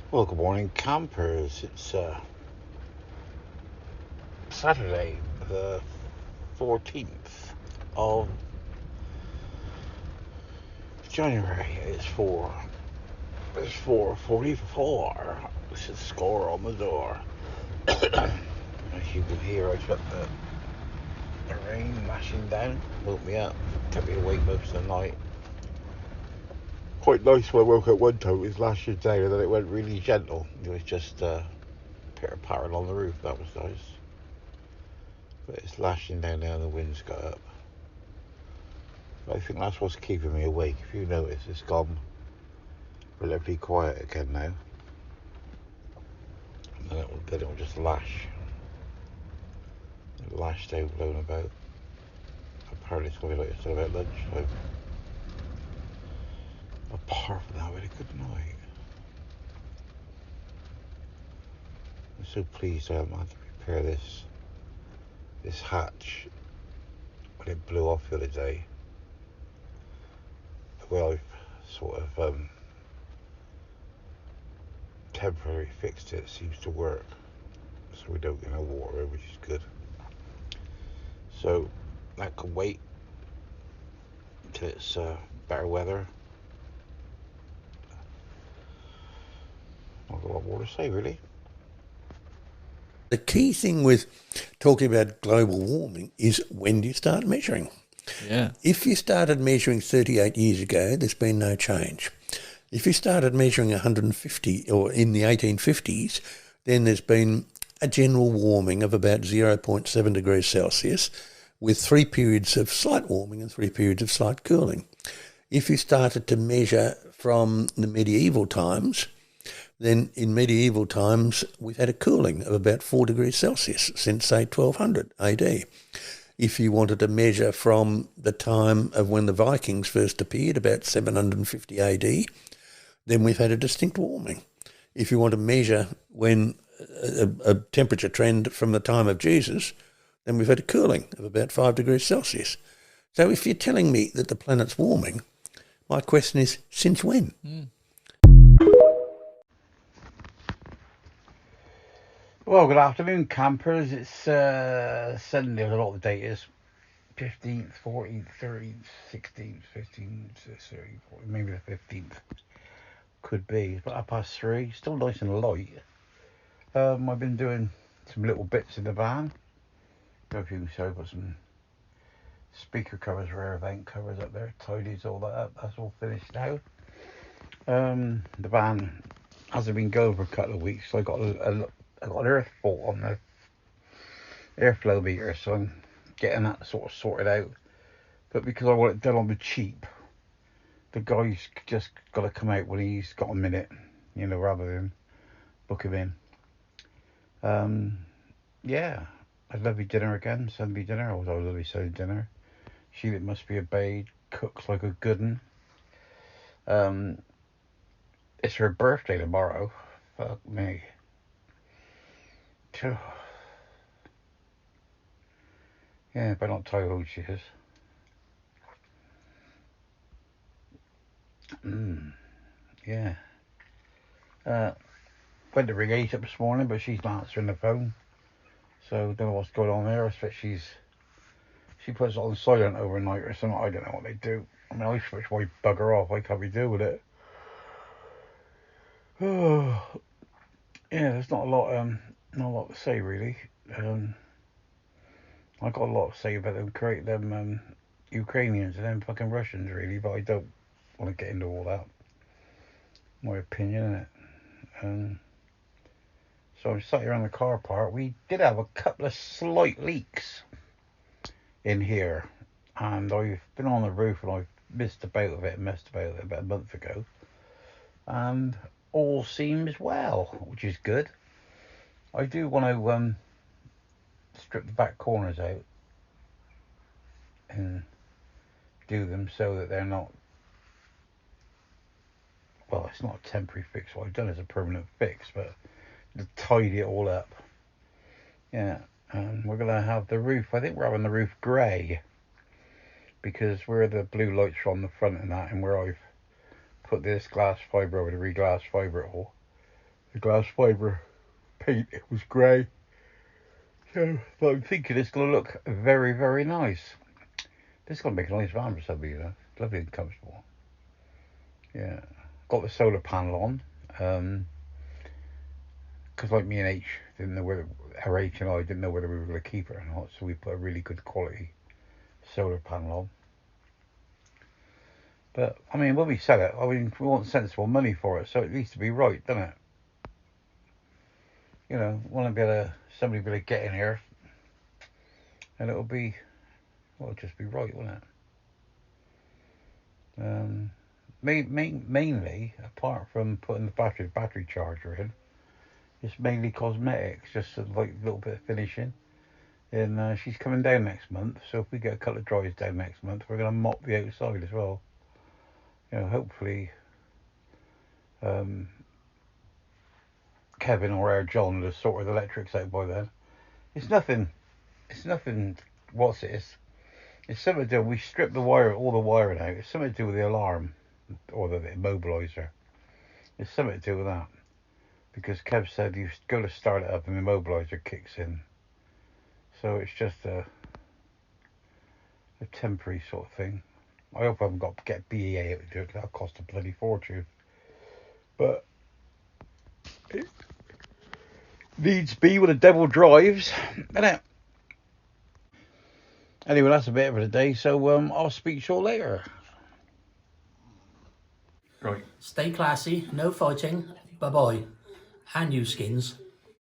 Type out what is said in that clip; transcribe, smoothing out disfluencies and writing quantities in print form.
Well, good morning, campers. It's Saturday, the 14th of January. It's 4:44. This is score on the door. As you can hear, I've got the rain lashing down. Woke me up, kept me awake most of the night. Quite nice when I woke up one time. It was lashing down, and then it went really gentle. It was just pitter pattering on the roof. That was nice. But it's lashing down now, and the wind's got up. I think that's what's keeping me awake. If you notice, it's gone relatively quiet again now. And then it'll just lash down, blown about. Apparently it's going to be like this about lunchtime. Apart from that, I had a good night. I'm so pleased I haven't had to repair this hatch when it blew off the other day. The way I've sort of temporarily fixed it seems to work, so we don't get no water, which is good. So that can wait until it's better weather. Not got a lot more to say, really. The key thing with talking about global warming is when do you start measuring? Yeah. If you started measuring 38 years ago, there's been no change. If you started measuring 150 or in the 1850s, then there's been a general warming of about 0.7 degrees Celsius with 3 periods of slight warming and 3 periods of slight cooling. If you started to measure from the medieval times, then in medieval times we've had a cooling of about 4 degrees Celsius since, say, 1200 AD. If you wanted to measure from the time of when the Vikings first appeared, about 750 AD, then we've had a distinct warming. If you want to measure when a temperature trend from the time of Jesus, then we've had a cooling of about 5 degrees Celsius. So if you're telling me that the planet's warming, my question is, since when? Well, good afternoon, campers. It's Sunday. I don't know what the date is. 15th, 14th, 13th, 16th, 15th, 13th, 14th, maybe the 15th. Could be. It's about 3:30. Still nice and light. I've been doing some little bits in the van. Don't know if you can show. I've got some speaker covers, rear vent covers up there, tidies, all that up. That's all finished now. The van hasn't been going for a couple of weeks, so I got I got an earth fault on the airflow meter, so I'm getting that sort of sorted out. But because I want it done on the cheap, the guy's just got to come out when he's got a minute, rather than book him in. Yeah, I'd love your dinner again, Sunday dinner. I was lovely Sunday dinner. Sheila must be obeyed, cooks like a good un. Um, it's her birthday tomorrow. Fuck me. Yeah, but not tell you who she is. Yeah. Uh, Went to ring 8 up this morning, but she's not answering the phone. So don't know what's going on there. I expect she puts it on silent overnight or something. I don't know what they do. I mean, I switch my bugger off. I can't be doing with it. Oh, yeah, there's not a lot to say really. I got a lot to say about them Ukrainians and them fucking Russians really, but I don't want to get into all that. My opinion, innit? Um, so I'm sat here on the car park. We did have a couple of slight leaks in here, and I've been on the roof and I've messed about with it about a month ago, and all seems well, which is good. I do want to strip the back corners out and do them so that they're not. Well, it's not a temporary fix. What I've done is a permanent fix, but to tidy it all up. Yeah, and we're gonna have the roof. I think we're having the roof grey because where the blue lights are on the front and that, and where I've put this glass fibre over the re-glass fibre it all, the glass fibre paint was grey. So, but I'm thinking it's going to look very, very nice. This is going to make a nice van for somebody, you know. It's lovely and comfortable. Yeah. Got the solar panel on. Because like me and H didn't know whether, or H and I didn't know whether we were going to keep it or not. So we put a really good quality solar panel on. But, I mean, when we sell it, I mean, we want sensible money for it. So it needs to be right, doesn't it? You know, want to be able to, somebody be able to get in here and it'll be, well, it'll just be right, won't it? Mainly, apart from putting the battery charger in, it's mainly cosmetics, just like a little bit of finishing. And she's coming down next month, so if we get a couple of dries down next month, we're going to mop the outside as well. You know, hopefully Kevin or our John will have sorted the electrics out by then. It's nothing. What's it? It's something to do. We stripped all the wiring out. It's something to do with the alarm or the immobiliser. It's something to do with that. Because Kev said you go to start it up and the immobiliser kicks in. So it's just a temporary sort of thing. I hope I haven't got to get BEA out to do it. That'll cost a bloody fortune. But it needs be when the devil drives, innit? Anyway, that's a bit for today. So I'll speak to you all later. Right. Stay classy, no fighting. Bye bye. And you skins.